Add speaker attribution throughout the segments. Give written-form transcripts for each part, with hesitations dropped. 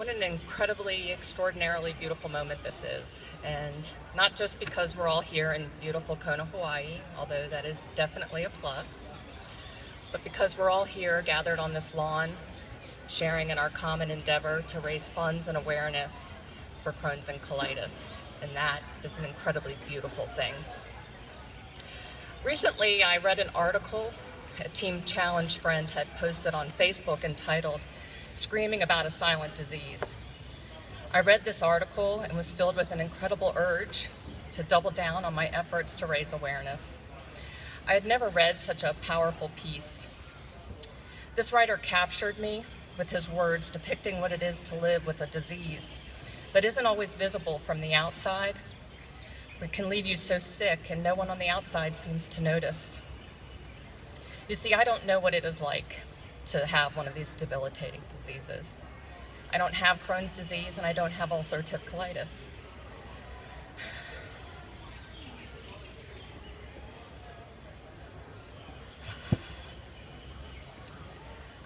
Speaker 1: What an incredibly, extraordinarily beautiful moment this is. And not just because we're all here in beautiful Kona, Hawaii, although that is definitely a plus, but because we're all here gathered on this lawn, sharing in our common endeavor to raise funds and awareness for Crohn's and colitis. And that is an incredibly beautiful thing. Recently, I read an article a Team Challenge friend had posted on Facebook entitled, "Screaming About a Silent Disease." I read this article and was filled with an incredible urge to double down on my efforts to raise awareness. I had never read such a powerful piece. This writer captured me with his words depicting what it is to live with a disease that isn't always visible from the outside, but can leave you so sick and no one on the outside seems to notice. You see, I don't know what it is like to have one of these debilitating diseases. I don't have Crohn's disease and I don't have ulcerative colitis.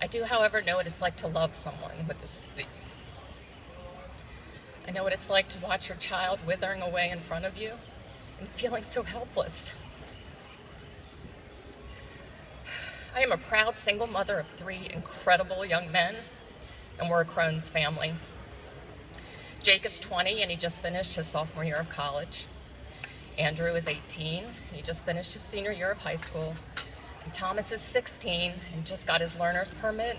Speaker 1: I do, however, know what it's like to love someone with this disease. I know what it's like to watch your child withering away in front of you and feeling so helpless. I am a proud single mother of 3 incredible young men, and we're a Crohn's family. Jake is 20 and he just finished his sophomore year of college. Andrew is 18, he just finished his senior year of high school. And Thomas is 16 and just got his learner's permit.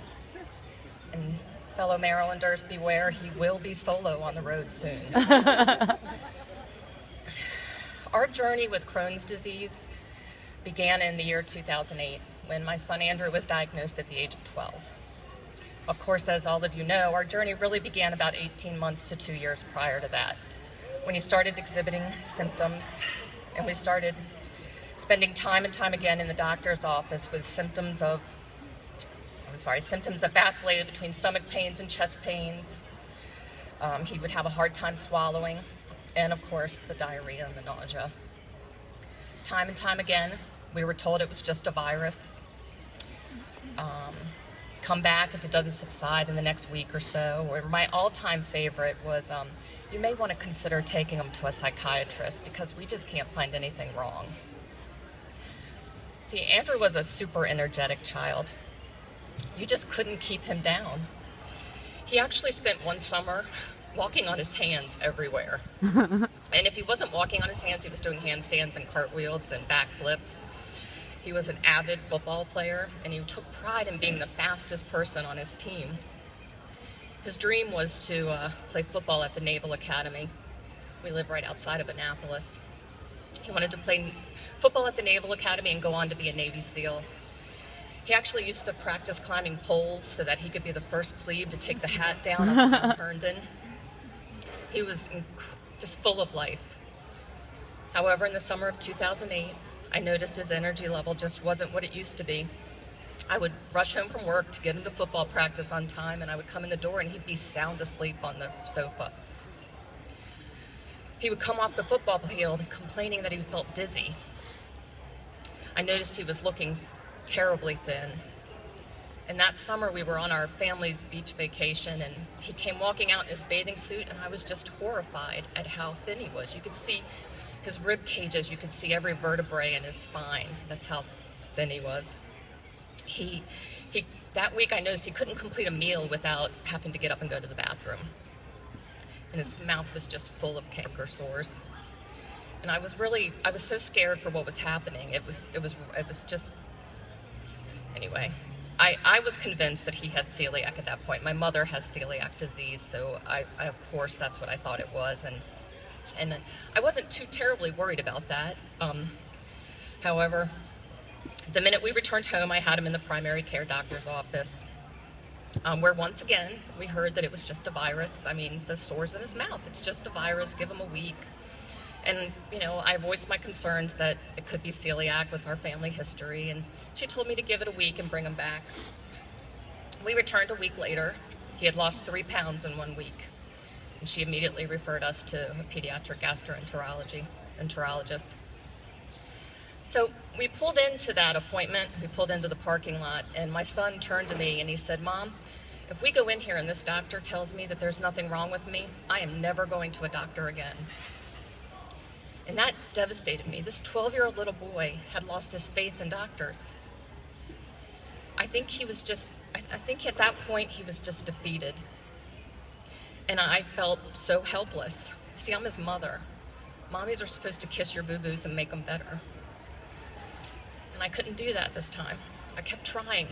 Speaker 1: And fellow Marylanders, beware, he will be solo on the road soon. Our journey with Crohn's disease began in the year 2008 when my son Andrew was diagnosed at the age of 12. Of course, as all of you know, our journey really began about 18 months to 2 years prior to that, when he started exhibiting symptoms and we started spending time and time again in the doctor's office with symptoms that vacillated between stomach pains and chest pains. He would have a hard time swallowing, and of course, the diarrhea and the nausea. Time and time again, we were told it was just a virus. Come back if it doesn't subside in the next week or so. Or my all-time favorite was, you may want to consider taking him to a psychiatrist because we just can't find anything wrong. See, Andrew was a super energetic child. You just couldn't keep him down. He actually spent one summer walking on his hands everywhere. And if he wasn't walking on his hands, he was doing handstands and cartwheels and backflips. He was an avid football player, and he took pride in being the fastest person on his team. His dream was to play football at the Naval Academy. We live right outside of Annapolis. He wanted to play football at the Naval Academy and go on to be a Navy SEAL. He actually used to practice climbing poles so that he could be the first plebe to take the hat down on Mount Herndon. He was just full of life. However, in the summer of 2008, I noticed his energy level just wasn't what it used to be. I would rush home from work to get him to football practice on time, and I would come in the door and he'd be sound asleep on the sofa. He would come off the football field complaining that he felt dizzy. I noticed he was looking terribly thin. And that summer we were on our family's beach vacation, and he came walking out in his bathing suit, and I was just horrified at how thin he was. You could see his rib cages, you could see every vertebrae in his spine. That's how thin he was. That week I noticed he couldn't complete a meal without having to get up and go to the bathroom. And his mouth was just full of canker sores. And I was so scared for what was happening. It was just, anyway. I was convinced that he had celiac at that point. My mother has celiac disease, so I of course, that's what I thought it was. And I wasn't too terribly worried about that. However, the minute we returned home, I had him in the primary care doctor's office, where once again, we heard that it was just a virus. I mean, the sores in his mouth, it's just a virus, give him a week. And, I voiced my concerns that it could be celiac with our family history, and she told me to give it a week and bring him back. We returned a week later. He had lost 3 pounds in 1 week, and she immediately referred us to a pediatric gastroenterologist. So we pulled into that appointment, we pulled into the parking lot, and my son turned to me and he said, "Mom, If we go in here and this doctor tells me that there's nothing wrong with me, I am never going to a doctor again. And that devastated me. This 12-year-old little boy had lost his faith in doctors. I think at that point he was just defeated. And I felt so helpless. See, I'm his mother. Mommies are supposed to kiss your boo-boos and make them better. And I couldn't do that this time. I kept trying.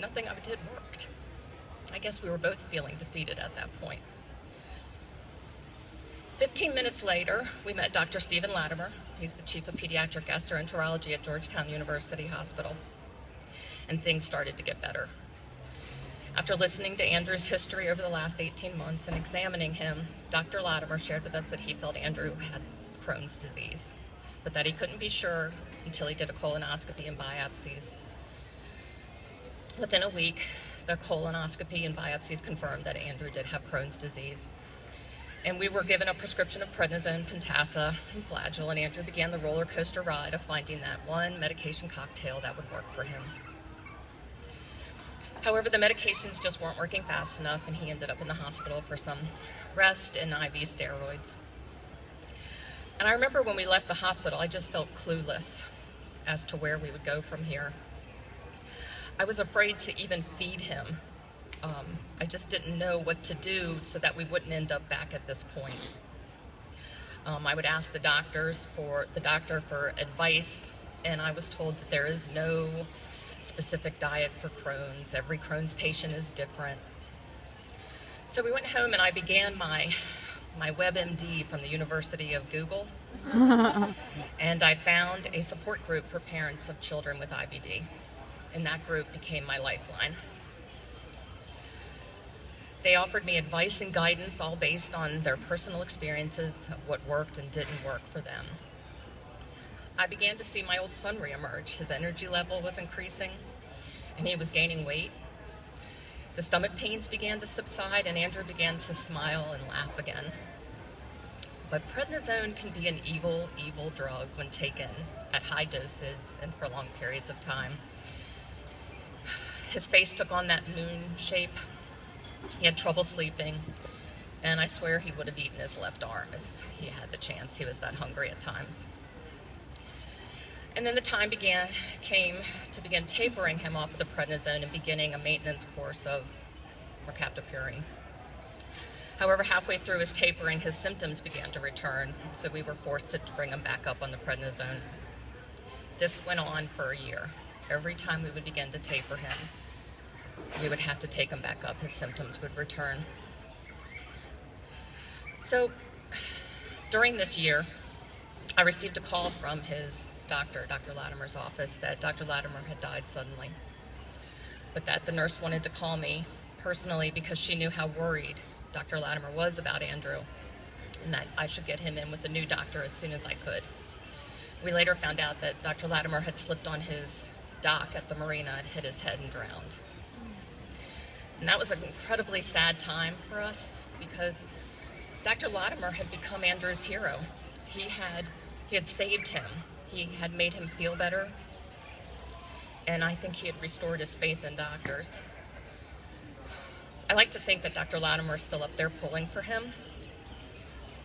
Speaker 1: Nothing I did worked. I guess we were both feeling defeated at that point. 15 minutes later, we met Dr. Stephen Latimer. He's the chief of pediatric gastroenterology at Georgetown University Hospital. And things started to get better. After listening to Andrew's history over the last 18 months and examining him, Dr. Latimer shared with us that he felt Andrew had Crohn's disease, but that he couldn't be sure until he did a colonoscopy and biopsies. Within a week, the colonoscopy and biopsies confirmed that Andrew did have Crohn's disease. And we were given a prescription of prednisone, Pentasa, and Flagyl, and Andrew began the roller coaster ride of finding that one medication cocktail that would work for him. However, the medications just weren't working fast enough, and he ended up in the hospital for some rest and IV steroids. And I remember when we left the hospital, I just felt clueless as to where we would go from here. I was afraid to even feed him. I just didn't know what to do so that we wouldn't end up back at this point. I would ask the doctor for advice, and I was told that there is no specific diet for Crohn's. Every Crohn's patient is different. So we went home and I began my WebMD from the University of Google. And I found a support group for parents of children with IBD. And that group became my lifeline. They offered me advice and guidance, all based on their personal experiences of what worked and didn't work for them. I began to see my old son reemerge. His energy level was increasing, and he was gaining weight. The stomach pains began to subside, and Andrew began to smile and laugh again. But prednisone can be an evil, evil drug when taken at high doses and for long periods of time. His face took on that moon shape. He had trouble sleeping, and I swear he would have eaten his left arm if he had the chance. He was that hungry at times. And then the time came to begin tapering him off of the prednisone and beginning a maintenance course of mercaptopurine. However, halfway through his tapering, his symptoms began to return, so we were forced to bring him back up on the prednisone. This went on for a year. Every time we would begin to taper him, we would have to take him back up. His symptoms would return. So during this year, I received a call from his doctor, Dr. Latimer's office, that Dr. Latimer had died suddenly, but that the nurse wanted to call me personally because she knew how worried Dr. Latimer was about Andrew, and that I should get him in with a new doctor as soon as I could. We later found out that Dr. Latimer had slipped on his dock at the marina and hit his head and drowned. And that was an incredibly sad time for us because Dr. Latimer had become Andrew's hero. He had saved him. He had made him feel better. And I think he had restored his faith in doctors. I like to think that Dr. Latimer is still up there pulling for him.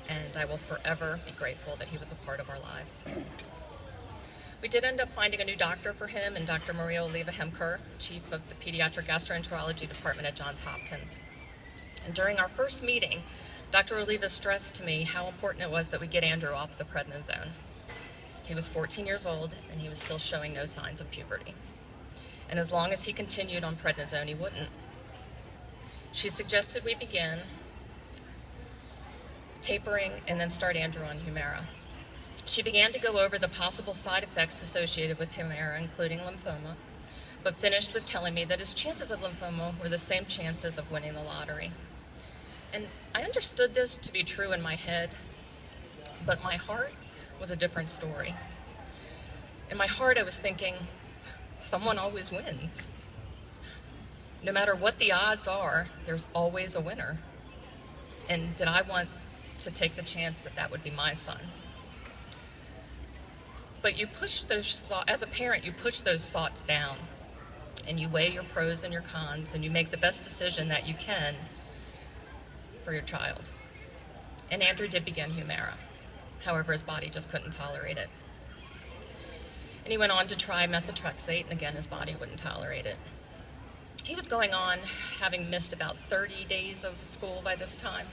Speaker 1: And I will forever be grateful that he was a part of our lives. We did end up finding a new doctor for him, and Dr. Maria Oliva Hemker, chief of the pediatric gastroenterology department at Johns Hopkins. And during our first meeting, Dr. Oliva stressed to me how important it was that we get Andrew off the prednisone. He was 14 years old, and he was still showing no signs of puberty. And as long as he continued on prednisone, he wouldn't. She suggested we begin tapering and then start Andrew on Humira. She began to go over the possible side effects associated with Humira, including lymphoma, but finished with telling me that his chances of lymphoma were the same chances of winning the lottery. And I understood this to be true in my head, but my heart was a different story. In my heart, I was thinking, someone always wins. No matter what the odds are, there's always a winner. And did I want to take the chance that that would be my son? But you push those thoughts, as a parent, you push those thoughts down. and you weigh your pros and your cons, and you make the best decision that you can for your child. And Andrew did begin Humira. However, his body just couldn't tolerate it. And he went on to try methotrexate, and again, his body wouldn't tolerate it. He was going on, having missed about 30 days of school by this time.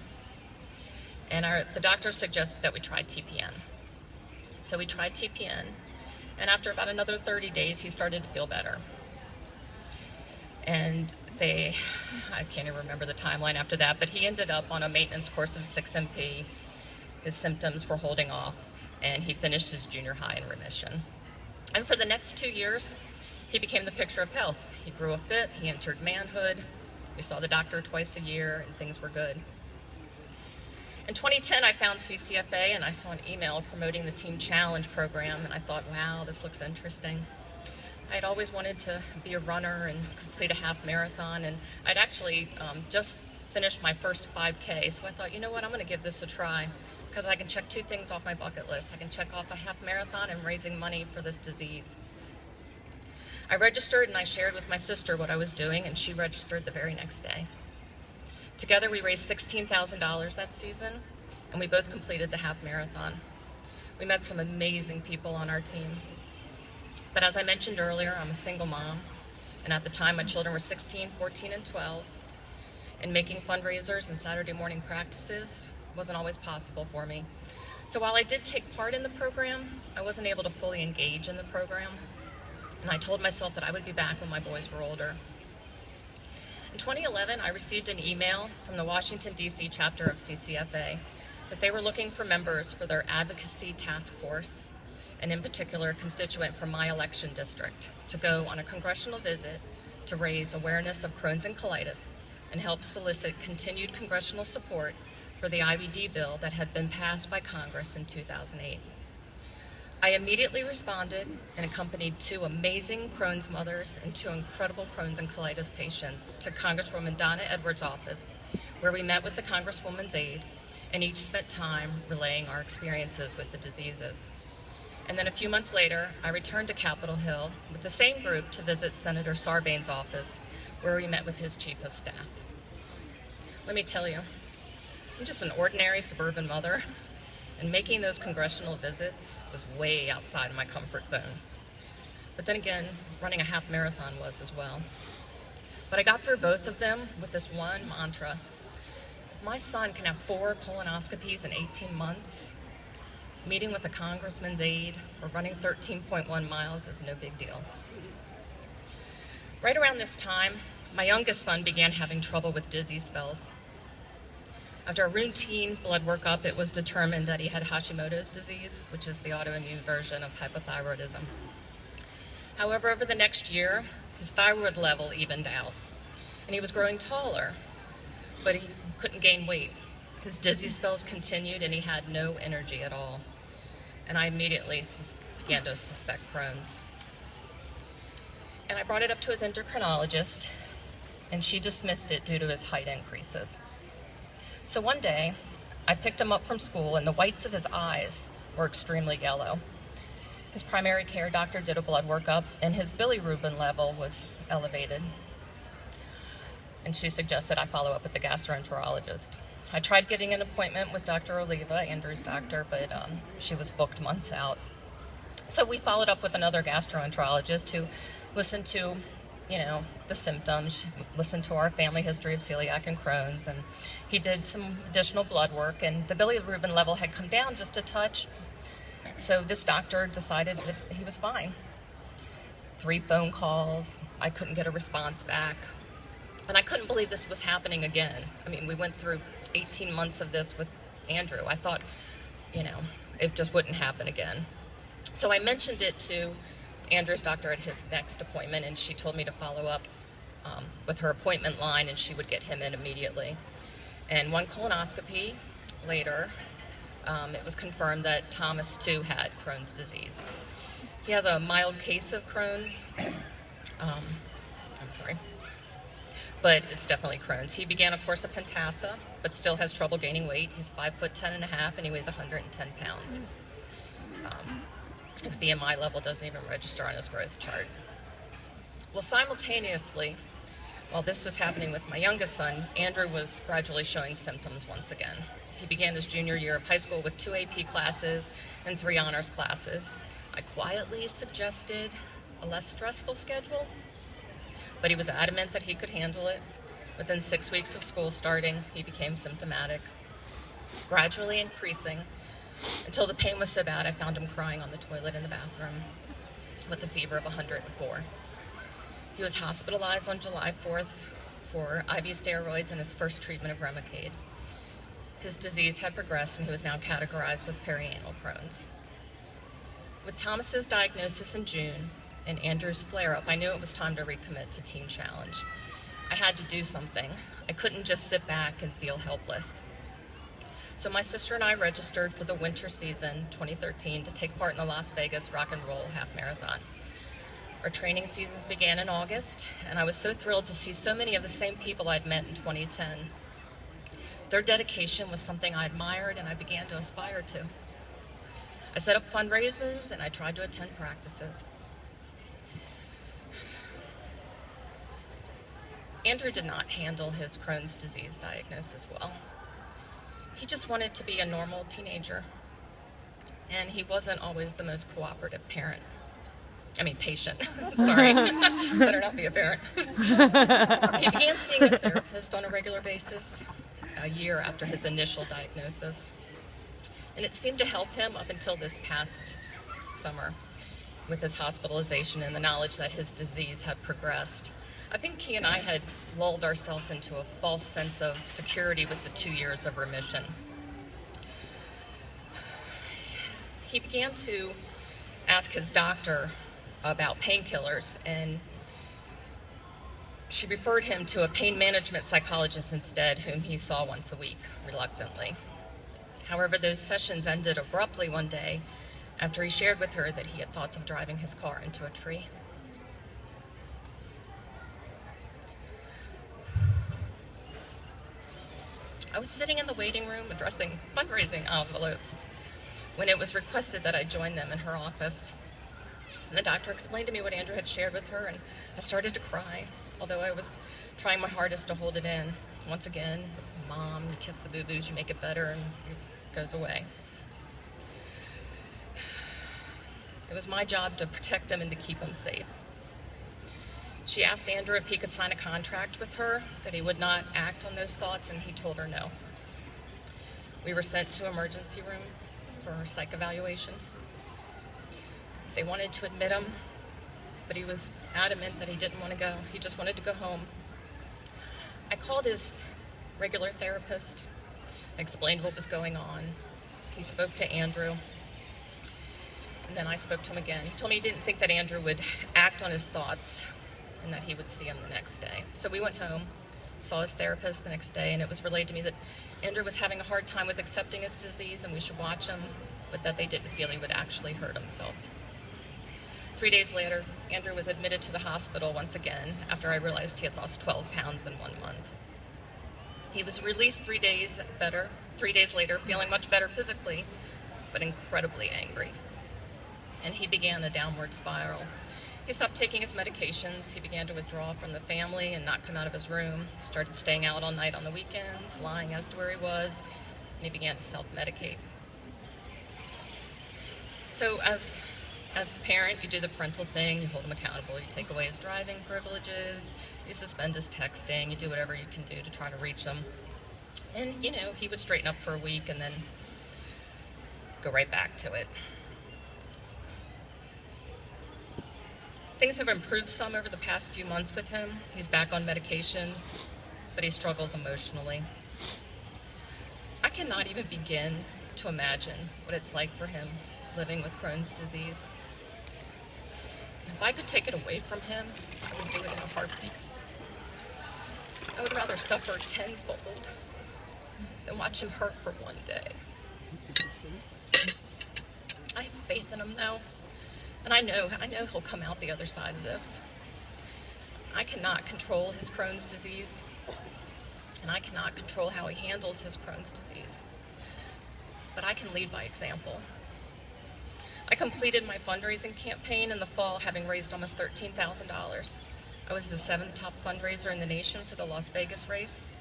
Speaker 1: And the doctor suggested that we try TPN. So we tried TPN, and after about another 30 days, he started to feel better. And I can't even remember the timeline after that, but he ended up on a maintenance course of 6-MP. His symptoms were holding off, and he finished his junior high in remission. And for the next 2 years, he became the picture of health. He grew a fit, he entered manhood, we saw the doctor twice a year, and things were good. In 2010, I found CCFA, and I saw an email promoting the Teen Challenge program, and I thought, wow, this looks interesting. I had always wanted to be a runner and complete a half marathon, and I'd actually just finished my first 5K, so I thought, you know what, I'm going to give this a try, because I can check 2 things off my bucket list. I can check off a half marathon and raising money for this disease. I registered, and I shared with my sister what I was doing, and she registered the very next day. Together, we raised $16,000 that season, and we both completed the half marathon. We met some amazing people on our team. But as I mentioned earlier, I'm a single mom, and at the time my children were 16, 14, and 12, and making fundraisers and Saturday morning practices wasn't always possible for me. So while I did take part in the program, I wasn't able to fully engage in the program, and I told myself that I would be back when my boys were older. In 2011, I received an email from the Washington, D.C. chapter of CCFA that they were looking for members for their advocacy task force, and in particular, a constituent from my election district, to go on a congressional visit to raise awareness of Crohn's and colitis and help solicit continued congressional support for the IBD bill that had been passed by Congress in 2008. I immediately responded and accompanied 2 amazing Crohn's mothers and 2 incredible Crohn's and colitis patients to Congresswoman Donna Edwards' office, where we met with the Congresswoman's aide and each spent time relaying our experiences with the diseases. And then a few months later, I returned to Capitol Hill with the same group to visit Senator Sarbanes' office, where we met with his chief of staff. Let me tell you, I'm just an ordinary suburban mother, and making those congressional visits was way outside of my comfort zone. But then again, running a half marathon was as well. But I got through both of them with this one mantra. If my son can have 4 colonoscopies in 18 months, meeting with a congressman's aide or running 13.1 miles is no big deal. Right around this time, my youngest son began having trouble with dizzy spells. After a routine blood workup, it was determined that he had Hashimoto's disease, which is the autoimmune version of hypothyroidism. However, over the next year, his thyroid level evened out, and he was growing taller, but he couldn't gain weight. His dizzy spells continued, and he had no energy at all. And I immediately began to suspect Crohn's. And I brought it up to his endocrinologist, and she dismissed it due to his height increases. So one day, I picked him up from school, and the whites of his eyes were extremely yellow. His primary care doctor did a blood workup, and his bilirubin level was elevated. And she suggested I follow up with the gastroenterologist. I tried getting an appointment with Dr. Oliva, Andrew's doctor, but she was booked months out. So we followed up with another gastroenterologist who listened to, the symptoms, listened to our family history of celiac and Crohn's, and he did some additional blood work, and the bilirubin level had come down just a touch. So this doctor decided that he was fine. 3 phone calls, I couldn't get a response back. And I couldn't believe this was happening again. I mean, we went through 18 months of this with Andrew. I thought, it just wouldn't happen again. So I mentioned it to Andrew's doctor at his next appointment, and she told me to follow up with her appointment line, and she would get him in immediately. And 1 colonoscopy later, it was confirmed that Thomas, too, had Crohn's disease. He has a mild case of Crohn's. But it's definitely Crohn's. He began a course of Pentasa, but still has trouble gaining weight. He's 5'10.5", and he weighs 110 pounds. His BMI level doesn't even register on his growth chart. Well, simultaneously, while this was happening with my youngest son, Andrew was gradually showing symptoms once again. He began his junior year of high school with 2 AP classes and 3 honors classes. I quietly suggested a less stressful schedule, but he was adamant that he could handle it. Within 6 weeks of school starting, he became symptomatic, gradually increasing, until the pain was so bad I found him crying on the toilet in the bathroom with a fever of 104. He was hospitalized on July 4th for IV steroids and his first treatment of Remicade. His disease had progressed and he was now categorized with perianal Crohn's. With Thomas's diagnosis in June and Andrew's flare-up, I knew it was time to recommit to Teen Challenge. I had to do something. I couldn't just sit back and feel helpless. So my sister and I registered for the winter season 2013 to take part in the Las Vegas Rock and Roll Half Marathon. Our training seasons began in August, and I was so thrilled to see so many of the same people I'd met in 2010. Their dedication was something I admired and I began to aspire to. I set up fundraisers and I tried to attend practices. Andrew did not handle his Crohn's disease diagnosis well. He just wanted to be a normal teenager, and he wasn't always the most cooperative patient. Sorry, better not be a parent. He began seeing a therapist on a regular basis a year after his initial diagnosis, and it seemed to help him up until this past summer with his hospitalization and the knowledge that his disease had progressed. I think he and I had lulled ourselves into a false sense of security with the 2 years of remission. He began to ask his doctor about painkillers, and she referred him to a pain management psychologist instead, whom he saw once a week, reluctantly. However, those sessions ended abruptly one day after he shared with her that he had thoughts of driving his car into a tree. I was sitting in the waiting room addressing fundraising envelopes when it was requested that I join them in her office. And the doctor explained to me what Andrew had shared with her, and I started to cry, although I was trying my hardest to hold it in. Once again, Mom, you kiss the boo-boos, you make it better, and it goes away. It was my job to protect him and to keep him safe. She asked Andrew if he could sign a contract with her, that he would not act on those thoughts, and he told her no. We were sent to emergency room for a psych evaluation. They wanted to admit him, but he was adamant that he didn't want to go. He just wanted to go home. I called his regular therapist, explained what was going on. He spoke to Andrew, and then I spoke to him again. He told me he didn't think that Andrew would act on his thoughts and that he would see him the next day. So we went home, saw his therapist the next day, and it was relayed to me that Andrew was having a hard time with accepting his disease and we should watch him, but that they didn't feel he would actually hurt himself. 3 days later, Andrew was admitted to the hospital once again after I realized he had lost 12 pounds in 1 month. He was released 3 days later, feeling much better physically, but incredibly angry. And he began a downward spiral. He stopped taking his medications. He began to withdraw from the family and not come out of his room. He started staying out all night on the weekends, lying as to where he was, and he began to self-medicate. So as the parent, you do the parental thing, you hold him accountable, you take away his driving privileges, you suspend his texting, you do whatever you can do to try to reach him. And, he would straighten up for a week and then go right back to it. Things have improved some over the past few months with him. He's back on medication, but he struggles emotionally. I cannot even begin to imagine what it's like for him living with Crohn's disease. If I could take it away from him, I would do it in a heartbeat. I would rather suffer tenfold than watch him hurt for one day. I have faith in him, though. And I know he'll come out the other side of this. I cannot control his Crohn's disease, and I cannot control how he handles his Crohn's disease. But I can lead by example. I completed my fundraising campaign in the fall, having raised almost $13,000. I was the 7th top fundraiser in the nation for the Las Vegas race.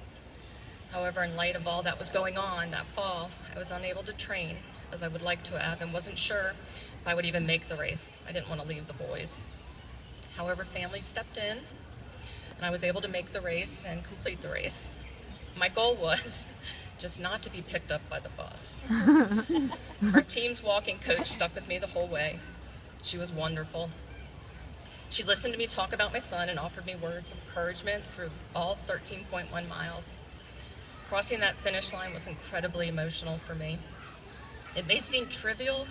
Speaker 1: However, in light of all that was going on that fall, I was unable to train as I would like to have and wasn't sure if I would even make the race. I didn't want to leave the boys. However, family stepped in and I was able to make the race and complete the race. My goal was just not to be picked up by the bus. Our team's walking coach stuck with me the whole way. She was wonderful. She listened to me talk about my son and offered me words of encouragement through all 13.1 miles. Crossing that finish line was incredibly emotional for me. It may seem trivial,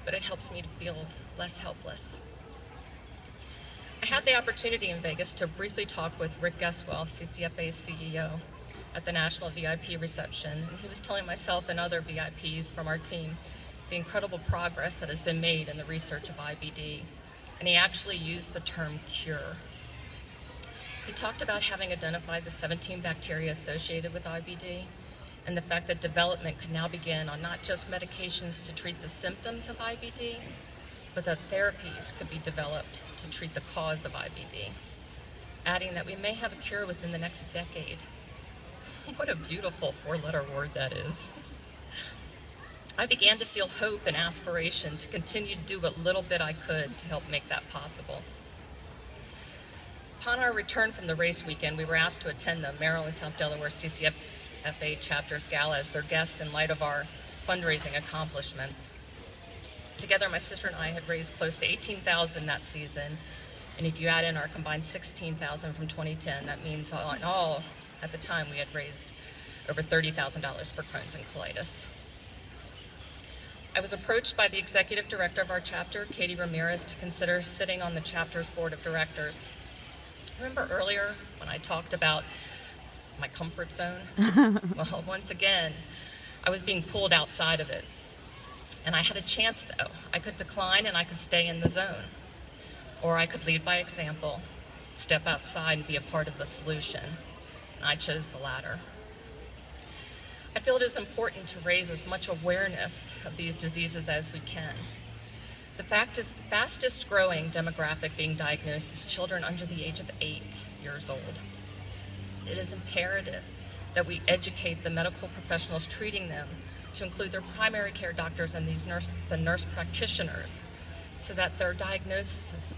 Speaker 1: but it helps me to feel less helpless. I had the opportunity in Vegas to briefly talk with Rick Guesswell, CCFA's CEO, at the National VIP reception, and he was telling myself and other VIPs from our team the incredible progress that has been made in the research of IBD, and he actually used the term cure. He talked about having identified the 17 bacteria associated with IBD and the fact that development could now begin on not just medications to treat the symptoms of IBD, but that therapies could be developed to treat the cause of IBD, adding that we may have a cure within the next decade. What a beautiful 4-letter word that is. I began to feel hope and aspiration to continue to do what little bit I could to help make that possible. Upon our return from the race weekend, we were asked to attend the Maryland South Delaware CCFA chapter's gala as their guests in light of our fundraising accomplishments. Together, my sister and I had raised close to $18,000 that season, and if you add in our combined $16,000 from 2010, that means all in all, at the time, we had raised over $30,000 for Crohn's and colitis. I was approached by the executive director of our chapter, Katie Ramirez, to consider sitting on the chapter's board of directors. Remember earlier when I talked about my comfort zone? Well, once again, I was being pulled outside of it. And I had a chance, though. I could decline and I could stay in the zone. Or I could lead by example, step outside and be a part of the solution. And I chose the latter. I feel it is important to raise as much awareness of these diseases as we can. The fact is, the fastest growing demographic being diagnosed is children under the age of 8 years old. It is imperative that we educate the medical professionals treating them to include their primary care doctors and the nurse practitioners so that their diagnoses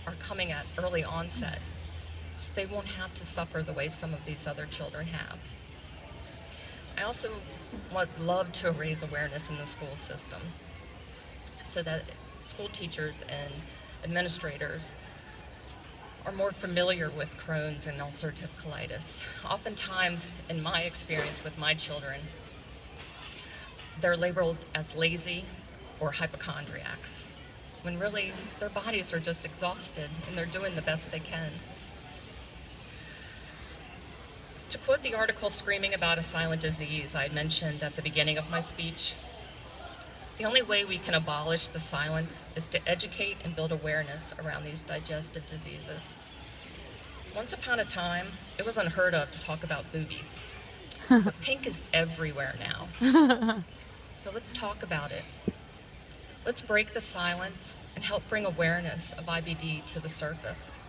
Speaker 1: are coming at early onset so they won't have to suffer the way some of these other children have. I also would love to raise awareness in the school system so that school teachers and administrators are more familiar with Crohn's and ulcerative colitis. Oftentimes, in my experience with my children, they're labeled as lazy or hypochondriacs, when really their bodies are just exhausted and they're doing the best they can. To quote the article Screaming About a Silent Disease I mentioned at the beginning of my speech, the only way we can abolish the silence is to educate and build awareness around these digestive diseases. Once upon a time, it was unheard of to talk about boobies, but pink is everywhere now. So let's talk about it. Let's break the silence and help bring awareness of IBD to the surface.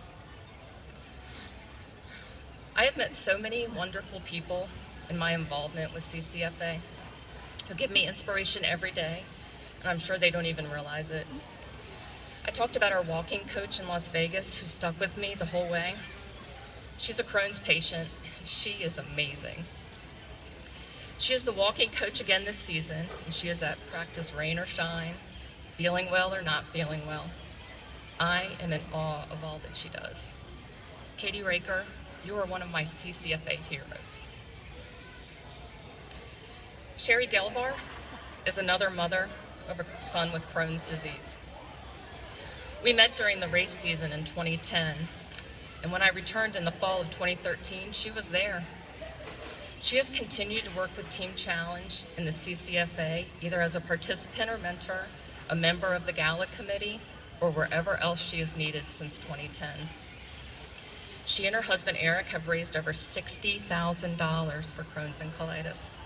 Speaker 1: I have met so many wonderful people in my involvement with CCFA who give me inspiration every day, and I'm sure they don't even realize it. I talked about our walking coach in Las Vegas who stuck with me the whole way. She's a Crohn's patient, and she is amazing. She is the walking coach again this season, and she is at practice rain or shine, feeling well or not feeling well. I am in awe of all that she does. Katie Raker, you are one of my CCFA heroes. Sherry Gelvar is another mother of a son with Crohn's disease. We met during the race season in 2010, and when I returned in the fall of 2013, she was there. She has continued to work with Team Challenge in the CCFA, either as a participant or mentor, a member of the Gala Committee, or wherever else she is needed since 2010. She and her husband Eric have raised over $60,000 for Crohn's and colitis.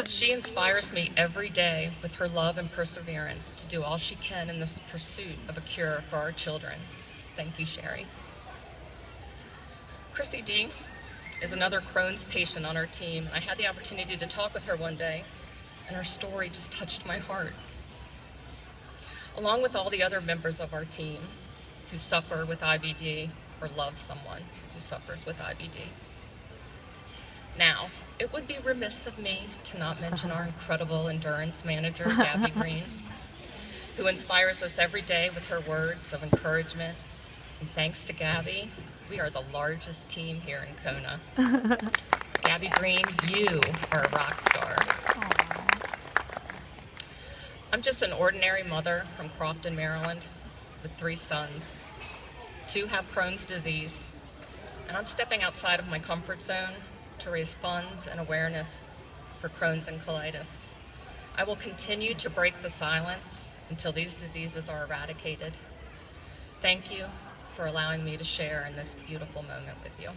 Speaker 1: She inspires me every day with her love and perseverance to do all she can in this pursuit of a cure for our children Thank you, Sherry. Chrissy D is another Crohn's patient on our team. I had the opportunity to talk with her one day, and her story just touched my heart. Along with all the other members of our team who suffer with IBD or love someone who suffers with IBD. Now, it would be remiss of me to not mention our incredible endurance manager, Gabby Green, who inspires us every day with her words of encouragement. And thanks to Gabby, we are the largest team here in Kona. Gabby Green, you are a rock star. I'm just an ordinary mother from Crofton, Maryland, with 3 sons. 2 have Crohn's disease, and I'm stepping outside of my comfort zone to raise funds and awareness for Crohn's and colitis. I will continue to break the silence until these diseases are eradicated. Thank you for allowing me to share in this beautiful moment with you.